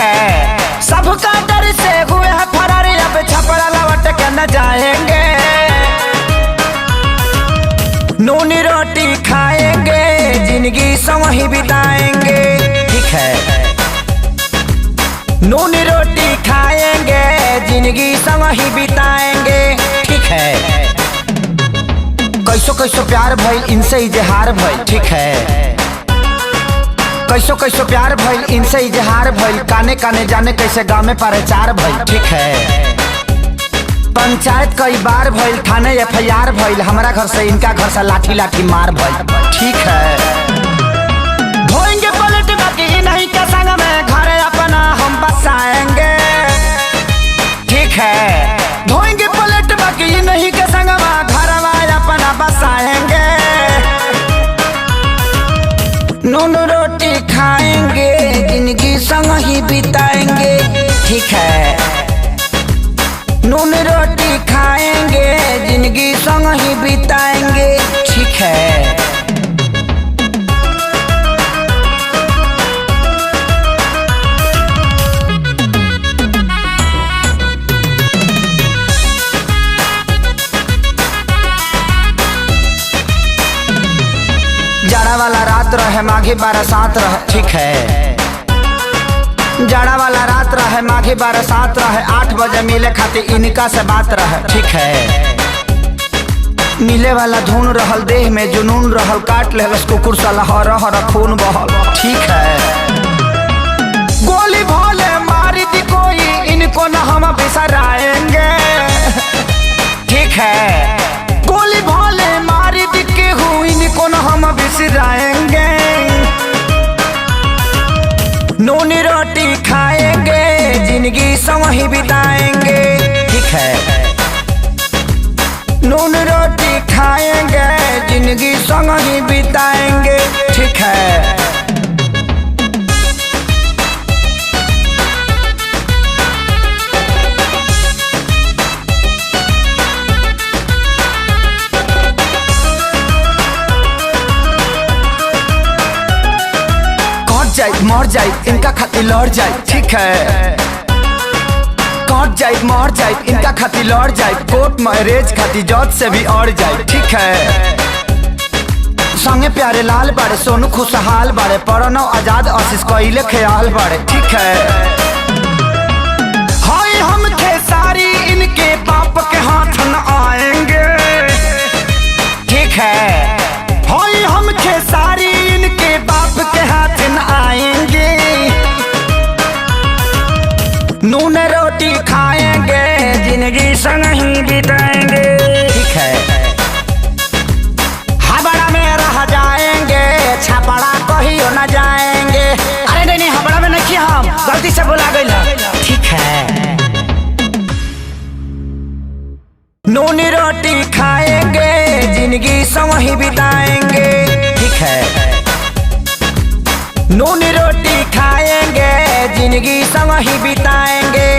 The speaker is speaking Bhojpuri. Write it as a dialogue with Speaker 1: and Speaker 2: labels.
Speaker 1: है। सबका डर से हुए हैं फरार, अब छपरा लौट के न जाएंगे। नूनी रोटी खाएंगे, जिंदगी संग ही बिताएंगे। ठीक है, नूनी रोटी खाएंगे, जिंदगी संग ही बिताएंगे। ठीक है, कैसो कैसो प्यार भइल, इनसे इजहार भइल। ठीक है, कैसो कैसो प्यार भइल, इनसे इजहार भइल। काने काने जाने कैसे गाँव में प्रचार भइल। ठीक है, पंचायत कई बार भइल, थाने FIR भइल। हमारा घर से इनका घर से लाठी लाठी मार भइल। ठीक है, धोएंगे पलट बाकी नहीं के संग में, घर अपना हम बसाएंगे। ठीक है, धोएंगे पलट बाकी नहीं के संग में, घर अपना बसाएंगे। नून रोटी खाएंगे, जिंदगी संग ही बिताएंगे। ठीक है, नून रोटी खाएंगे, जिंदगी संग ही बिताएंगे। ठीक है, जाड़ा वाला रात रहे, माघी बरसात रहे। ठीक है, जाड़ा वाला रात रहे, माघी बरसात रहे। 8 बजे मिले खातिर इनका से बात रहे। ठीक है, मिले वाला धुन रहल, देह में जुनून रहल। काट ले कुकुर साला हर हर खून बहल। ठीक है, गोली भोले मारी दी कोई, इनको न हम बिसराएंगे। ठीक है, गोली भोले मारी दी केहू, इनको न हम बिसराएंगे। नूनी रोटी खाएंगे, जिंदगी संग ही बिताएंगे। ठीक है, नून रोटी खाएंगे, जिंदगी संग ही बिताएंगे। ठीक है, मर जाए इनका खातिर लड़ जाए। ठीक है, कट जाए मर जाए इनका खातिर लड़ जाए। कोर्ट मैरिज खातिर जज से भी अड़ जाए। ठीक है, संगे प्यारे लाल बाड़े, सोनू खुशहाल बाड़े। प्रणव आजाद आशीष कइले ख्याल बाड़े। ठीक है, हाय हम खेसारी, इनके बाप के हाथ न आएंगे। ठीक है, हाय हम खेसारी, इनके बाप के हाथ न आएंगे। नून रोटी खाएंगे, जिंदगी संग ही बिताएंगे। ठीक है, हबड़ा में रह जाएंगे, छपड़ा कहियो न जाएंगे। अरे नहीं हबड़ा में नहीं, हम गलती से बुला गई। ठीक है, नूनी रोटी खाएंगे, जिंदगी संग ही बिताएंगे। ठीक है, नूनी रोटी खाएंगे, जिंदगी संग ही बिताएंगे।